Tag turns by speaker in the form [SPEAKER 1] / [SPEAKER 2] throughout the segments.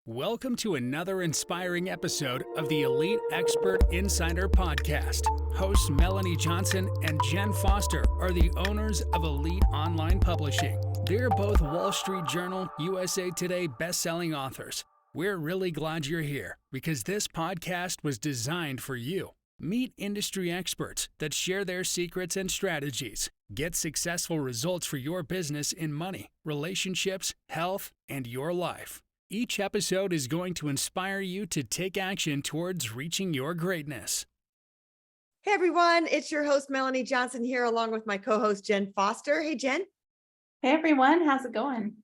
[SPEAKER 1] Welcome to another inspiring episode of the Elite Expert Insider Podcast. Hosts Melanie Johnson and Jenn Foster are the owners of Elite Online Publishing. They're both Wall Street Journal, USA Today best-selling authors. We're really glad you're here because this podcast was designed for you. Meet industry experts that share their secrets and strategies. Get successful results for your business in money, relationships, health, and your life. Each episode is going to inspire you to take action towards reaching your greatness.
[SPEAKER 2] Hey everyone, it's your host Melanie Johnson here along with my co-host Jenn Foster. Hey Jenn.
[SPEAKER 3] Hey everyone, how's it going?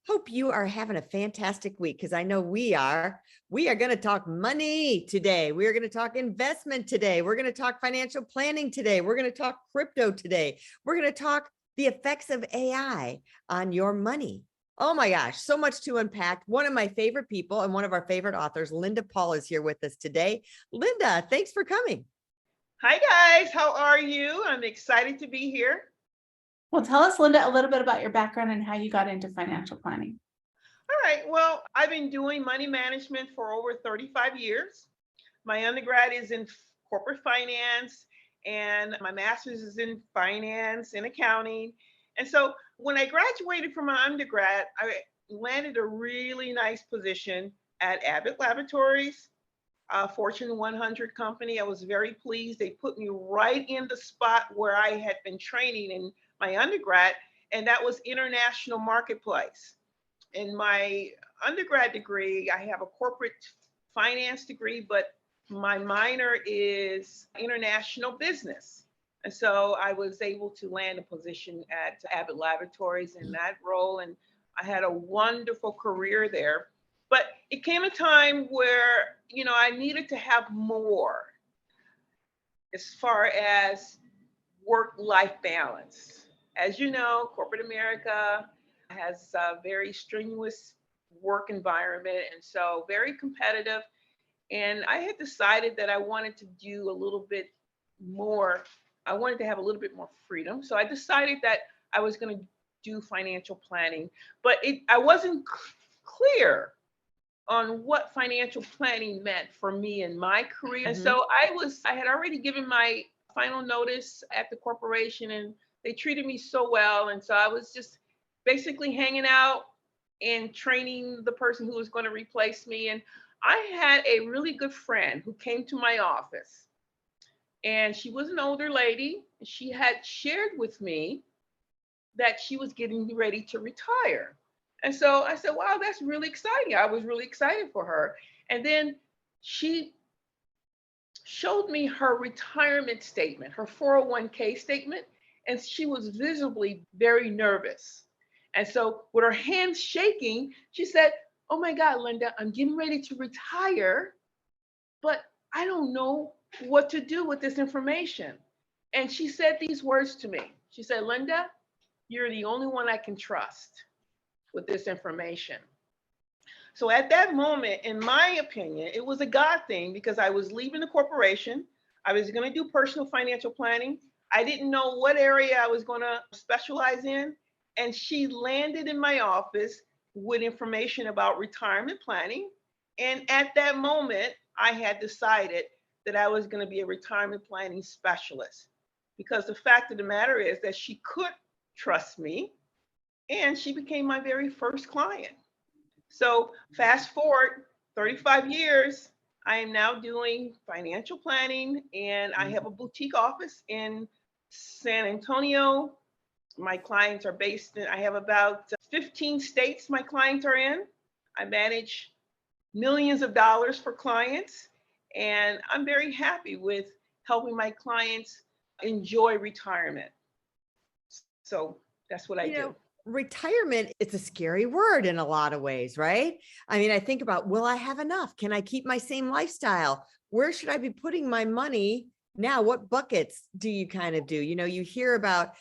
[SPEAKER 2] Hope you are having a fantastic week because I know we are. We are going to talk money today. We are going to talk investment today. We're going to talk financial planning today. We're going to talk crypto today. We're going to talk the effects of AI on your money. Oh my gosh, so much to unpack. One of my favorite people and one of our favorite authors, Lynda Paul, is here with us today. Lynda, thanks for coming.
[SPEAKER 4] Hi guys, how are you? I'm excited to be here.
[SPEAKER 3] Well, tell us, Lynda, a little bit about your background and how you got into financial planning.
[SPEAKER 4] All right, well, I've been doing money management for over 35 years. My undergrad is in corporate finance and my master's is in finance and accounting. And so when I graduated from my undergrad, I landed a really nice position at Abbott Laboratories, a Fortune 100 company. I was very pleased. They put me right in the spot where I had been training in my undergrad, and that was international marketplace. In my undergrad degree, I have a corporate finance degree, but my minor is international business. And so I was able to land a position at Abbott Laboratories in that role, and I had a wonderful career there. But it came a time where, I needed to have more as far as work-life balance. As you know, corporate America has a very strenuous work environment, and so very competitive. And I had decided that I wanted to do a little bit more. I wanted to have a little bit more freedom. So I decided that I was going to do financial planning, but I wasn't clear on what financial planning meant for me in my career. And so I had already given my final notice at the corporation and they treated me so well. And so I was just basically hanging out and training the person who was going to replace me. And I had a really good friend who came to my office. And she was an older lady. She had shared with me that she was getting ready to retire. And so I said, wow, that's really exciting. I was really excited for her. And then she showed me her retirement statement, her 401k statement, and she was visibly very nervous. And so with her hands shaking, she said, oh my God, Lynda, I'm getting ready to retire, but I don't know what to do with this information. And she said these words to me. She said, Lynda, you're the only one I can trust with this information. So at that moment, in my opinion, it was a God thing because I was leaving the corporation. I was going to do personal financial planning. I didn't know what area I was going to specialize in. And she landed in my office with information about retirement planning. And at that moment, I had decided that I was going to be a retirement planning specialist because the fact of the matter is that she could trust me and she became my very first client. So fast forward 35 years, I am now doing financial planning and I have a boutique office in San Antonio. My clients are based in, I have about 15 states my clients are in. I manage millions of dollars for clients. And I'm very happy with helping my clients enjoy retirement. So that's what I do.
[SPEAKER 2] Retirement, it's a scary word in a lot of ways, right? I mean, I think about, will I have enough? Can I keep my same lifestyle? Where should I be putting my money now? What buckets do you kind of do? You hear about,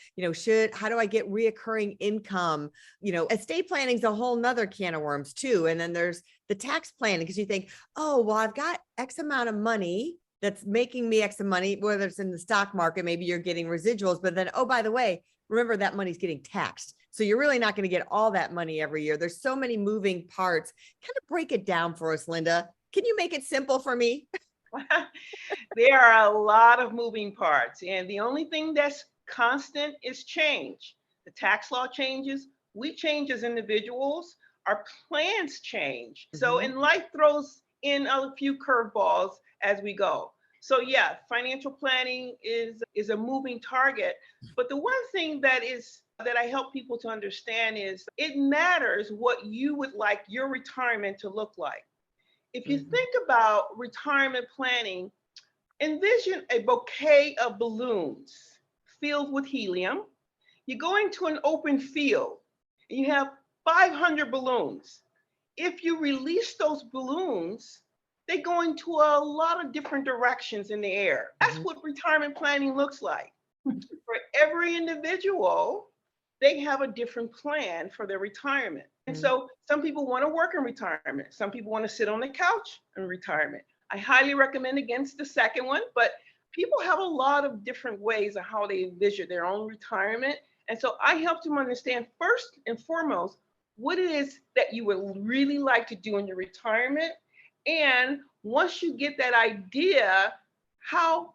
[SPEAKER 2] how do I get reoccurring income? Estate planning is a whole nother can of worms too. And then there's the tax planning because you think, oh, well, I've got X amount of money that's making me X amount of money, whether it's in the stock market, maybe you're getting residuals, but then, oh, by the way, remember that money's getting taxed. So you're really not going to get all that money every year. There's so many moving parts. Kind of break it down for us, Lynda. Can you make it simple for me?
[SPEAKER 4] There are a lot of moving parts, and the only thing that's constant is change. The tax law changes, we change as individuals, our plans change. So,
[SPEAKER 2] Mhm.
[SPEAKER 4] and life throws in a few curveballs as we go. So, yeah, financial planning is a moving target. But the one thing that I help people to understand is it matters what you would like your retirement to look like. If you
[SPEAKER 2] Mhm.
[SPEAKER 4] think about retirement planning, envision a bouquet of balloons filled with helium. You go into an open field and you have 500 balloons. If you release those balloons, they go into a lot of different directions in the air. That's
[SPEAKER 2] Mhm.
[SPEAKER 4] what retirement planning looks like. For every individual, they have a different plan for their retirement. And
[SPEAKER 2] Mhm.
[SPEAKER 4] so some people want to work in retirement. Some people want to sit on the couch in retirement. I highly recommend against the second one, but people have a lot of different ways of how they envision their own retirement. And so I help them understand first and foremost what it is that you would really like to do in your retirement. And once you get that idea, how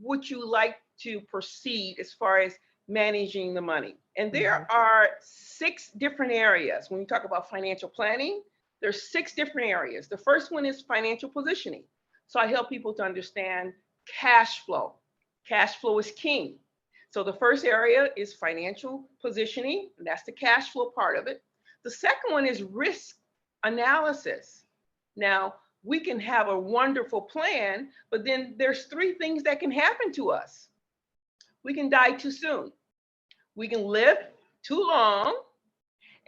[SPEAKER 4] would you like to proceed as far as managing the money? And
[SPEAKER 2] Mhm.
[SPEAKER 4] there are 6 different areas. When you talk about financial planning, there's 6 different areas. The first one is financial positioning. So I help people to understand cash flow. Cash flow is king. So the first area is financial positioning, and that's the cash flow part of it. The second one is risk analysis. Now, we can have a wonderful plan, but then there's 3 things that can happen to us. We can die too soon. We can live too long,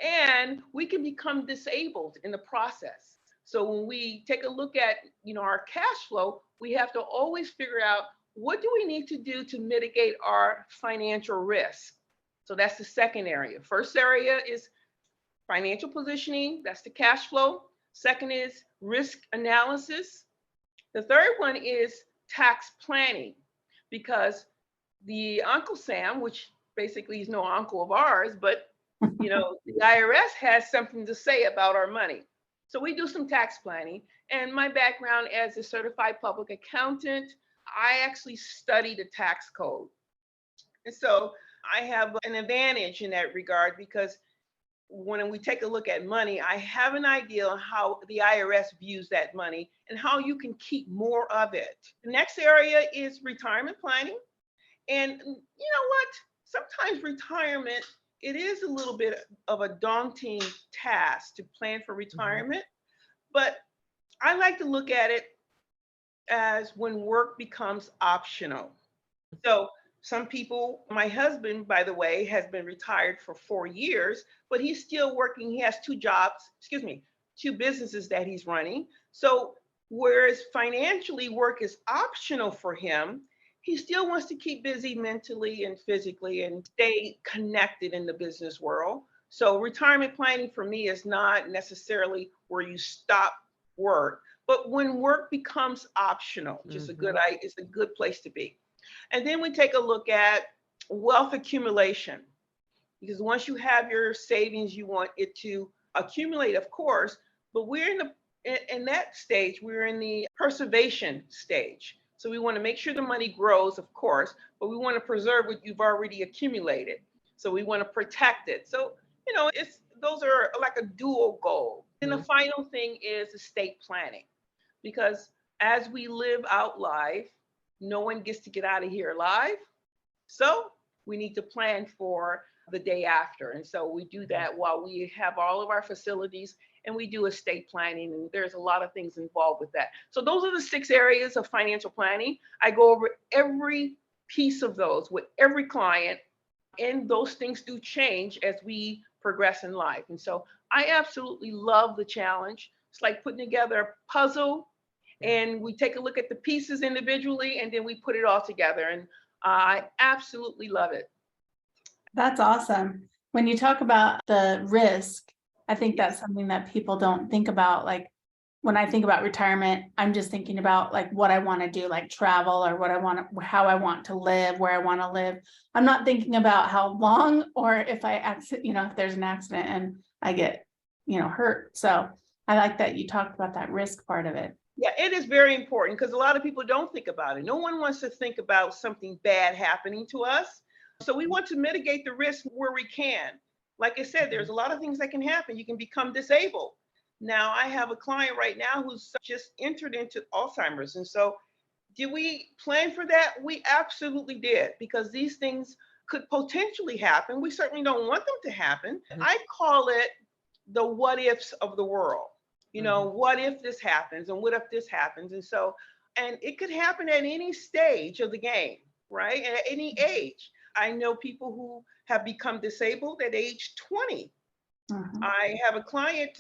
[SPEAKER 4] and we can become disabled in the process. So when we take a look at, our cash flow, we have to always figure out what do we need to do to mitigate our financial risk. So that's the second area. First area is financial positioning, that's the cash flow. Second is risk analysis. The third one is tax planning, because the Uncle Sam, which basically is no uncle of ours, but the IRS has something to say about our money. So we do some tax planning. And my background as a certified public accountant, I actually study the tax code. And so I have an advantage in that regard, because when we take a look at money, I have an idea on how the IRS views that money and how you can keep more of it. The next area is retirement planning. And you know what? Sometimes retirement, it is a little bit of a daunting task to plan for
[SPEAKER 2] Mhm.
[SPEAKER 4] retirement, but I like to look at it as when work becomes optional. So some people, my husband, by the way, has been retired for 4 years, but he's still working. He has 2 jobs, 2 businesses that he's running. So whereas financially work is optional for him, he still wants to keep busy mentally and physically and stay connected in the business world. So retirement planning for me is not necessarily where you stop work, but when work becomes optional, just
[SPEAKER 2] Mhm.
[SPEAKER 4] it's a good place to be. And then we take a look at wealth accumulation, because once you have your savings, you want it to accumulate, of course, but in that stage, we're in the preservation stage. So we want to make sure the money grows, of course, but we want to preserve what you've already accumulated. So we want to protect it. So, it's those are like a dual goal. And the
[SPEAKER 2] Mhm.
[SPEAKER 4] final thing is estate planning, because as we live out life, no one gets to get out of here alive. So we need to plan for the day after. And so we do that while we have all of our facilities, and we do estate planning. And there's a lot of things involved with that. So those are the 6 areas of financial planning. I go over every piece of those with every client, and those things do change as we progress in life. And so I absolutely love the challenge. It's like putting together a puzzle,
[SPEAKER 2] Yeah.
[SPEAKER 4] and we take a look at the pieces individually, and then we put it all together. And I absolutely love it.
[SPEAKER 3] That's awesome. When you talk about the risk, I think
[SPEAKER 4] Yes.
[SPEAKER 3] that's something that people don't think about. Like, when I think about retirement, I'm just thinking about like what I want to do, like travel, or what I want to, how I want to live, where I want to live. I'm not thinking about how long, or if I accident, if there's an accident and I get, hurt. So I like that you talked about that risk part of it.
[SPEAKER 4] Yeah, it is very important because a lot of people don't think about it. No one wants to think about something bad happening to us. So we want to mitigate the risk where we can. Like I said, there's a lot of things that can happen. You can become disabled. Now, I have a client right now who's just entered into Alzheimer's. And so, did we plan for that? We absolutely did, because these things could potentially happen. We certainly don't want them to happen. I call it the what ifs of the world. What if this happens, and what if this happens? And so, and it could happen at any stage of the game, right? And at any age. I know people who have become disabled at age 20. I had a client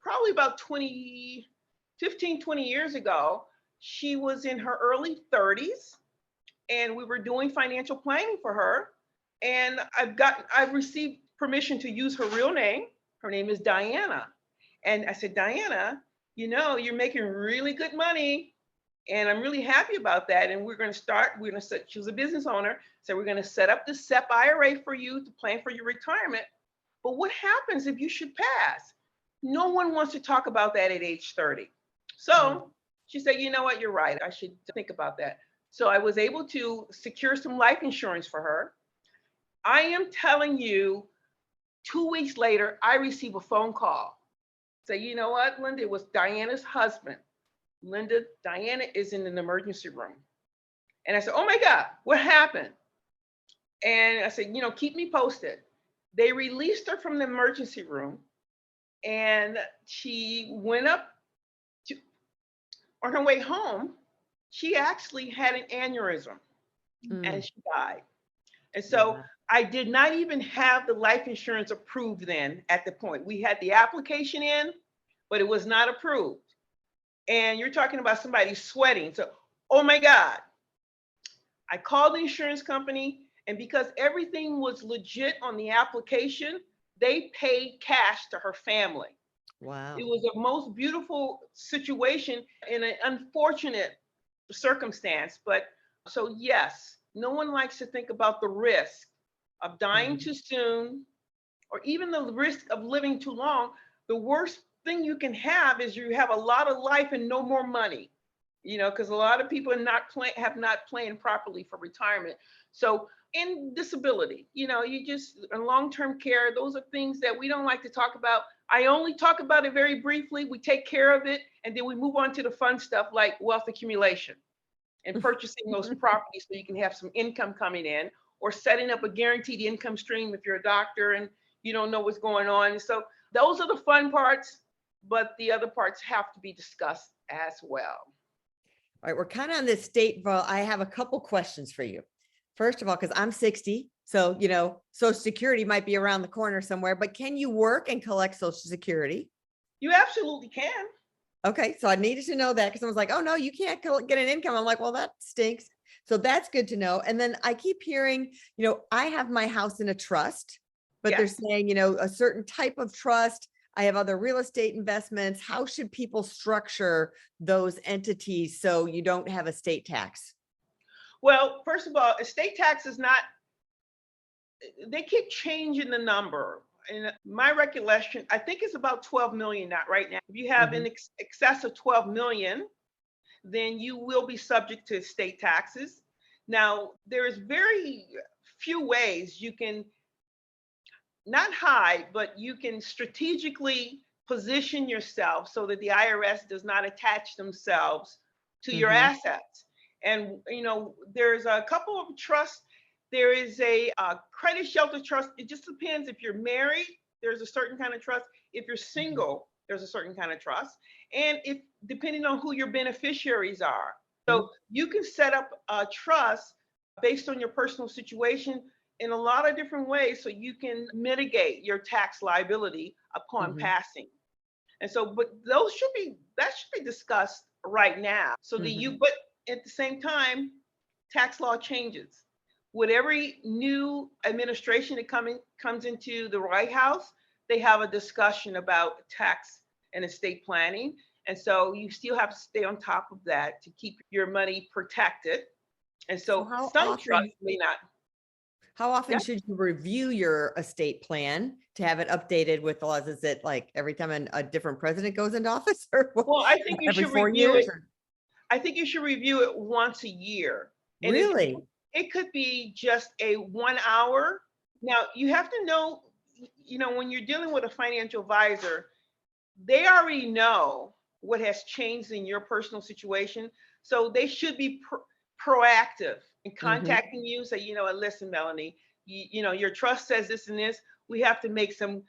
[SPEAKER 4] probably about 15, 20 years ago. She was in her early 30s, and we were doing financial planning for her. And I've received permission to use her real name. Her name is Diana. And I said, Diana, you're making really good money, and I'm really happy about that. And she was a business owner. So we're going to set up the SEP IRA for you to plan for your retirement. But what happens if you should pass? No one wants to talk about that at age 30. So she said, you know what, you're right. I should think about that. So I was able to secure some life insurance for her. I am telling you, 2 weeks later, I received a phone call. Say, you know what, Lynda, it was Diana's husband. Lynda, Diana is in an emergency room. And I said, oh my God, what happened? And I said, keep me posted. They released her from the emergency room, and she went up on her way home. She actually had an aneurysm and she died. And so I did not even have the life insurance approved then at the point. We had the application in, but it was not approved. And you're talking about somebody sweating. So, oh my God. I called the insurance company, and because everything was legit on the application, they paid cash to her family.
[SPEAKER 2] Wow.
[SPEAKER 4] It was a most beautiful situation in an unfortunate circumstance. But so yes, no one likes to think about the risk of dying too soon, or even the risk of living too long. The worst thing you can have is you have a lot of life and no more money, because a lot of people have not planned properly for retirement. So in disability, in long-term care, those are things that we don't like to talk about. I only talk about it very briefly. We take care of it, and then we move on to the fun stuff like wealth accumulation and purchasing those properties so you can have some income coming in, or setting up a guaranteed income stream if you're a doctor and you don't know what's going on. So those are the fun parts, but the other parts have to be discussed as well.
[SPEAKER 2] All right, we're kind of on this state, but I have a couple questions for you. First of all, because I'm 60, so, Social Security might be around the corner somewhere, but can you work and collect Social Security?
[SPEAKER 4] You absolutely can.
[SPEAKER 2] Okay, so I needed to know that, because I was like, oh no, you can't get an income. I'm like, well, that stinks. So that's good to know. And then I keep hearing, I have my house in a trust, but they're saying, a certain type of trust. I have other real estate investments. How should people structure those entities so you don't have estate tax?
[SPEAKER 4] Well, first of all, estate tax is not, they keep changing the number. In my recollection, I think it's about 12 million right now. If you have in excess of 12 million, then you will be subject to estate taxes. Now, there is very few ways you can not hide, but you can strategically position yourself so that the IRS does not attach themselves to your assets. And, there's a couple of trusts. There is a credit shelter trust. It just depends. If you're married, there's a certain kind of trust. If you're single, there's a certain kind of trust. And if depending on who your beneficiaries are. So you can set up a trust based on your personal situation in a lot of different ways, so you can mitigate your tax liability upon passing. And so, but that should be discussed right now. So that but at the same time, tax law changes. With every new administration that comes into the White House, they have a discussion about tax and estate planning. And so you still have to stay on top of that to keep your money protected. And
[SPEAKER 2] So
[SPEAKER 4] so some trusts may not.
[SPEAKER 2] how often
[SPEAKER 4] Yeah.
[SPEAKER 2] should you review your estate plan to have it updated with laws? Is it like every time a different president goes into office, or
[SPEAKER 4] Well, I think you
[SPEAKER 2] every
[SPEAKER 4] should
[SPEAKER 2] 4
[SPEAKER 4] review
[SPEAKER 2] years?
[SPEAKER 4] it. I think you should review it once a year. And
[SPEAKER 2] Really?
[SPEAKER 4] it could be just a 1 hour. Now, you have to know, when you're dealing with a financial advisor, they already know what has changed in your personal situation. So they should be proactive in contacting you. Say, listen, Melanie, your trust says this and this. We have to make some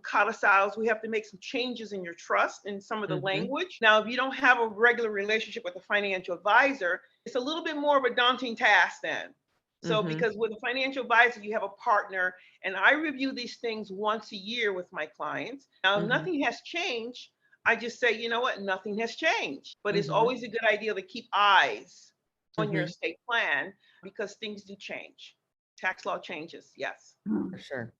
[SPEAKER 4] codicils. We have to make some changes in your trust and some of the language. Now, if you don't have a regular relationship with a financial advisor, it's a little bit more of a daunting task then. So because with a financial advisor, you have a partner, and I review these things once a year with my clients. Now, if nothing has changed, I just say, you know what, nothing has changed. But it's always a good idea to keep eyes on your estate plan because things do change. Tax law changes, yes.
[SPEAKER 2] For sure.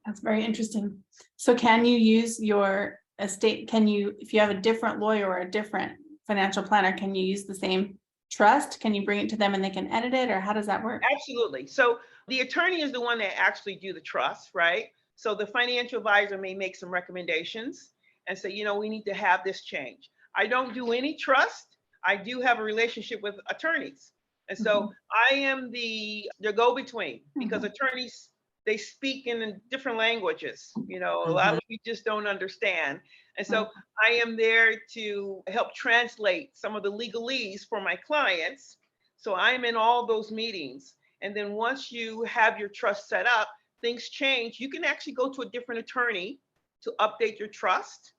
[SPEAKER 3] That's very interesting. So can you use your estate, if you have a different lawyer or a different financial planner, can you use the same trust? Can you bring it to them and they can edit it, or how does that work?
[SPEAKER 4] Absolutely. So the attorney is the one that actually do the trust, right? So the financial advisor may make some recommendations and say, we need to have this change. I don't do any trust. I do have a relationship with attorneys. And so I am the go-between because attorneys, they speak in different languages. A lot of we just don't understand. And so I am there to help translate some of the legalese for my clients. So I'm in all those meetings. And then once you have your trust set up, things change. You can actually go to a different attorney to update your trust.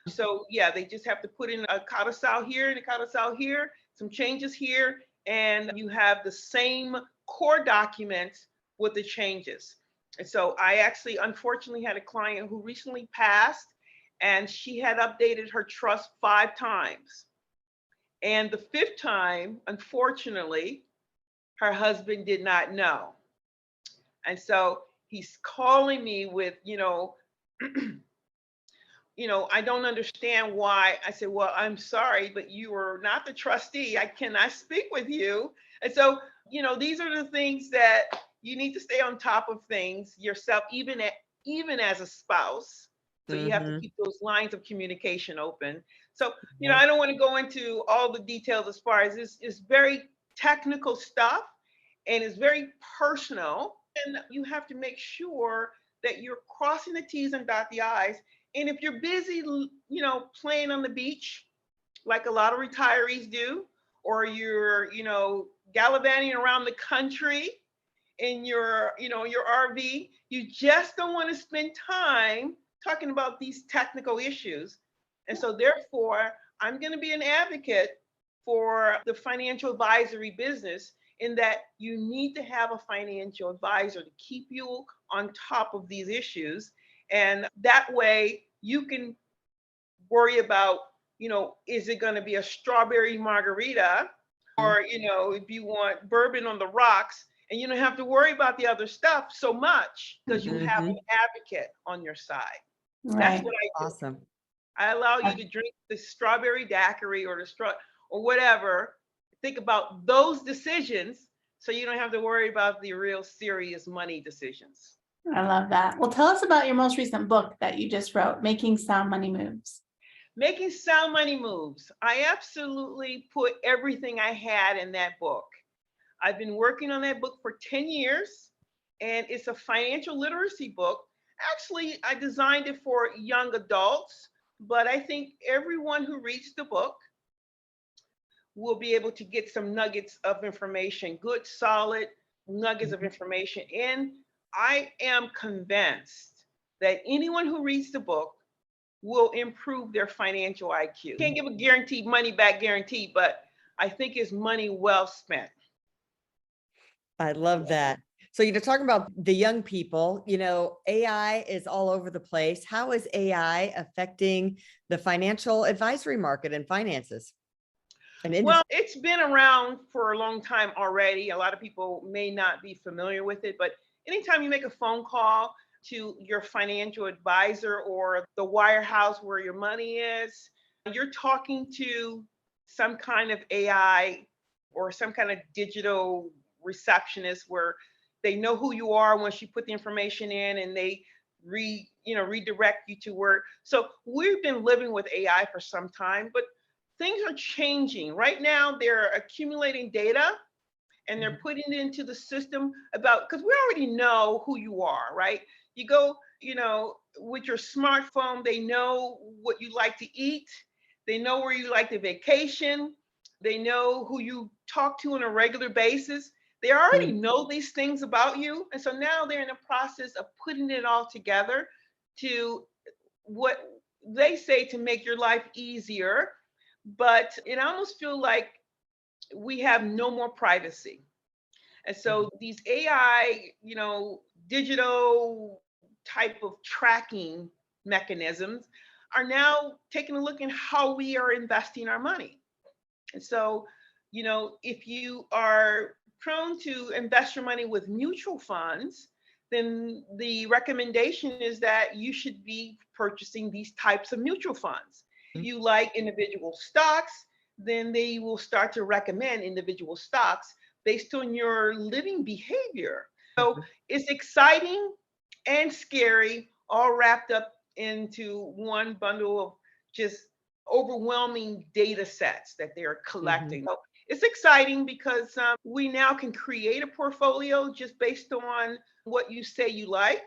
[SPEAKER 4] So yeah, they just have to put in a codicil here and a codicil here, some changes here, and you have the same core document with the changes. And so I actually, unfortunately, had a client who recently passed, and she had updated her trust 5 times. And the 5th time, unfortunately, her husband did not know. And so he's calling me with, I don't understand why. I said, well, I'm sorry, but you are not the trustee. I cannot speak with you. And so, these are the things that you need to stay on top of things yourself, even as a spouse. So you have to keep those lines of communication open. So, I don't want to go into all the details as far as this is very technical stuff and it's very personal. And you have to make sure that you're crossing the T's and dot the I's. And if you're busy, playing on the beach, like a lot of retirees do, or you're, gallivanting around the country in your RV, you just don't want to spend time talking about these technical issues. And so therefore, I'm going to be an advocate for the financial advisory business in that you need to have a financial advisor to keep you on top of these issues. And that way you can worry about, is it going to be a strawberry margarita? Or, if you want bourbon on the rocks, and you don't have to worry about the other stuff so much because you have an advocate on your side.
[SPEAKER 3] Right.
[SPEAKER 4] That's what I do.
[SPEAKER 2] Awesome.
[SPEAKER 4] I allow you to drink the strawberry daiquiri or or whatever. Think about those decisions so you don't have to worry about the real serious money decisions.
[SPEAKER 3] I love that. Well, tell us about your most recent book that you just wrote, Making Sound Money Moves.
[SPEAKER 4] Making Sound Money Moves. I absolutely put everything I had in that book. I've been working on that book for 10 years, and it's a financial literacy book. Actually, I designed it for young adults, but I think everyone who reads the book will be able to get some nuggets of information, good, solid nuggets of information. And I am convinced that anyone who reads the book will improve their financial IQ. Can't give a guaranteed money back guarantee, but I think it's money well spent.
[SPEAKER 2] I love that. So, talking about the young people, AI is all over the place. How is AI affecting the financial advisory market and finances?
[SPEAKER 4] Well, it's been around for a long time already. A lot of people may not be familiar with it, but anytime you make a phone call, to your financial advisor or the wirehouse where your money is. You're talking to some kind of AI or some kind of digital receptionist where they know who you are once you put the information in, and they redirect you to where. So we've been living with AI for some time, but things are changing. Right now, they're accumulating data and they're putting it into the system about, because we already know who you are, right? You go, with your smartphone, they know what you like to eat. They know where you like to vacation. They know who you talk to on a regular basis. They already know these things about you. And so now they're in the process of putting it all together to what they say to make your life easier. But it almost feels like we have no more privacy. And so these AI, digital type of tracking mechanisms are now taking a look at how we are investing our money. And so, if you are prone to invest your money with mutual funds, then the recommendation is that you should be purchasing these types of mutual funds. If you like individual stocks, then they will start to recommend individual stocks based on your living behavior. So it's exciting and scary, all wrapped up into one bundle of just overwhelming data sets that they're collecting. So it's exciting because we now can create a portfolio just based on what you say you like.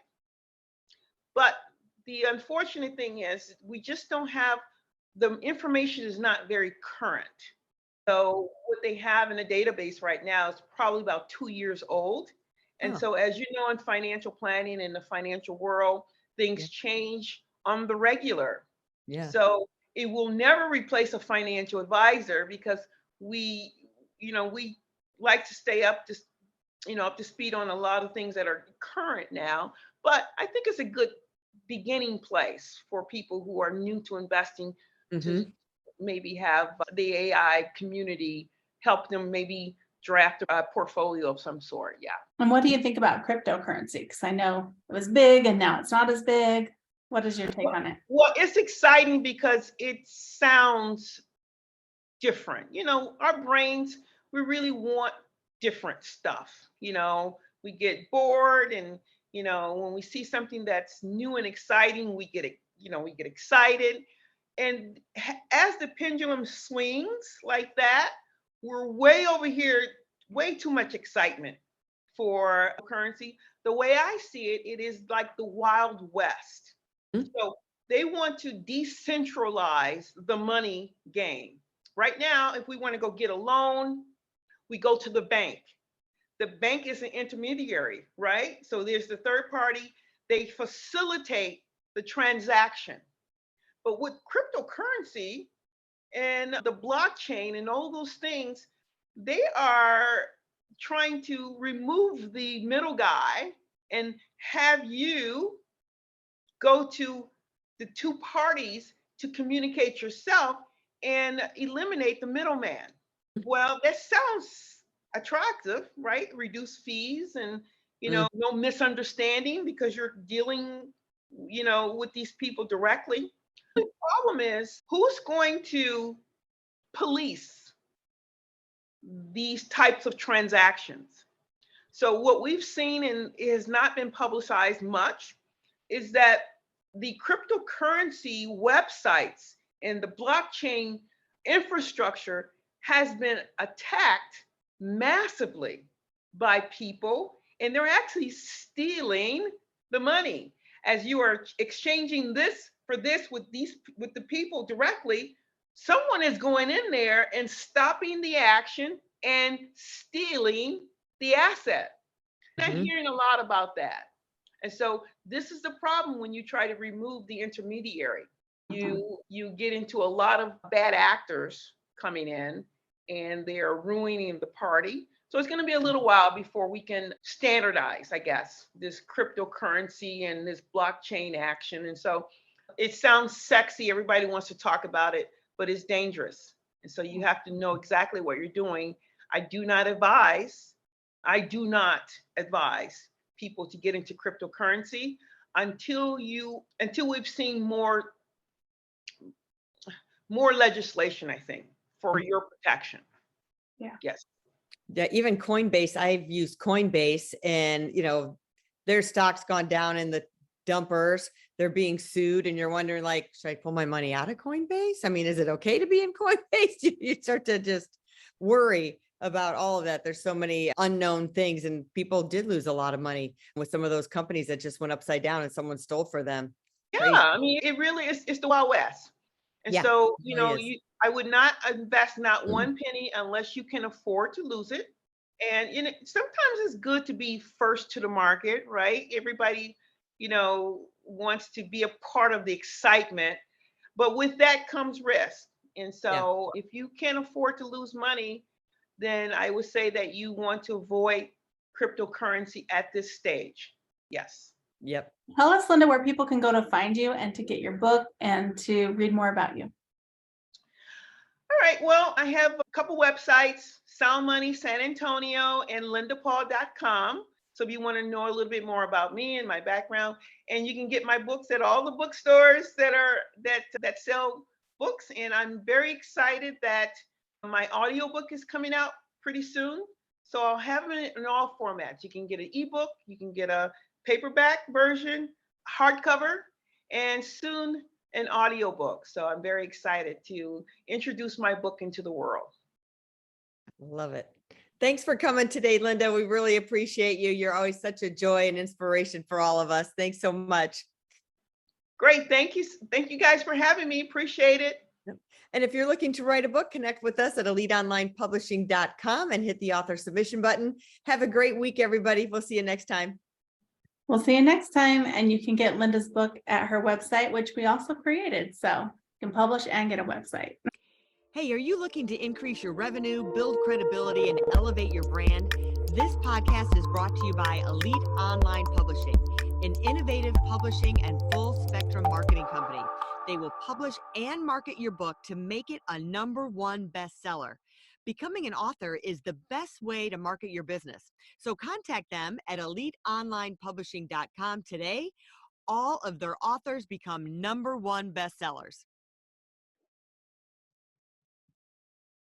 [SPEAKER 4] But the unfortunate thing is we just don't have, the information is not very current. So what they have in a database right now is probably about 2 years old. And so, as you know, in financial planning in the financial world, things change on the regular. So it will never replace a financial advisor because we like to stay up to speed on a lot of things that are current now. But I think it's a good beginning place for people who are new to investing to maybe have the AI community help them maybe draft a portfolio of some sort. Yeah.
[SPEAKER 3] And what do you think about cryptocurrency? Because I know it was big and now it's not as big. What is your take on it?
[SPEAKER 4] Well, it's exciting because it sounds different. Our brains, we really want different stuff. We get bored, and when we see something that's new and exciting, we get excited. And as the pendulum swings like that, we're way over here, way too much excitement for currency. The way I see it, it is like the Wild West. So they want to decentralize the money game. Right now, if we want to go get a loan, we go to the bank. The bank is an intermediary, right? So there's the third party. They facilitate the transaction. But with cryptocurrency and the blockchain and all those things, they are trying to remove the middle guy and have you go to the two parties to communicate yourself and eliminate the middleman. Well, that sounds attractive, right? Reduce fees and, no misunderstanding because you're dealing, with these people directly. The problem is who's going to police these types of transactions? So what we've seen, and it has not been publicized much, is that the cryptocurrency websites and the blockchain infrastructure has been attacked massively by people, and they're actually stealing the money. As you are exchanging this for this with the people directly, someone is going in there and stopping the action and stealing the asset. I'm hearing a lot about that. And so this is the problem when you try to remove the intermediary. You get into a lot of bad actors coming in, and they are ruining the party. So it's going to be a little while before we can standardize, I guess, this cryptocurrency and this blockchain action. And so it sounds sexy. Everybody wants to talk about it, but it's dangerous. And so you have to know exactly what you're doing. I do not advise people to get into cryptocurrency. until we've seen more legislation, I think, for your protection.
[SPEAKER 3] Yeah.
[SPEAKER 4] Yes.
[SPEAKER 2] Yeah, even Coinbase, I've used Coinbase and, their stock's gone down in the dumpers. They're being sued and you're wondering like, should I pull my money out of Coinbase? I mean, is it okay to be in Coinbase? You start to just worry about all of that. There's so many unknown things and people did lose a lot of money with some of those companies that just went upside down and someone stole for them.
[SPEAKER 4] Yeah,
[SPEAKER 2] Crazy.
[SPEAKER 4] I mean, it really is. It's the Wild West, and
[SPEAKER 2] Yeah,
[SPEAKER 4] so
[SPEAKER 2] it really is.
[SPEAKER 4] I would not invest not one penny unless you can afford to lose it. And sometimes it's good to be first to the market, right? Everybody, wants to be a part of the excitement, but with that comes risk. And
[SPEAKER 2] Yeah.
[SPEAKER 4] so if you can't afford to lose money, then I would say that you want to avoid cryptocurrency at this stage. Yes.
[SPEAKER 2] Yep.
[SPEAKER 3] Tell us, Lynda, where people can go to find you and to get your book and to read more about you.
[SPEAKER 4] All right. Well, I have a couple websites, Sound Money San Antonio and LyndaPaul.com. So if you want to know a little bit more about me and my background, and you can get my books at all the bookstores that sell books. And I'm very excited that my audiobook is coming out pretty soon. So I'll have it in all formats. You can get an ebook, you can get a paperback version, hardcover, and soon an audiobook. So I'm very excited to introduce my book into the world.
[SPEAKER 2] Love it. Thanks for coming today, Lynda. We really appreciate you. You're always such a joy and inspiration for all of us. Thanks so much.
[SPEAKER 4] Great. Thank you. Thank you guys for having me. Appreciate it.
[SPEAKER 2] And if you're looking to write a book, connect with us at eliteonlinepublishing.com and hit the author submission button. Have a great week, everybody. We'll see you next time.
[SPEAKER 3] We'll see you next time. And you can get Lynda's book at her website, which we also created. So you can publish and get a website.
[SPEAKER 2] Hey, are you looking to increase your revenue, build credibility, and elevate your brand? This podcast is brought to you by Elite Online Publishing, an innovative publishing and full spectrum marketing company. They will publish and market your book to make it a #1 bestseller. Becoming an author is the best way to market your business. So contact them at eliteonlinepublishing.com today. All of their authors become #1 bestsellers.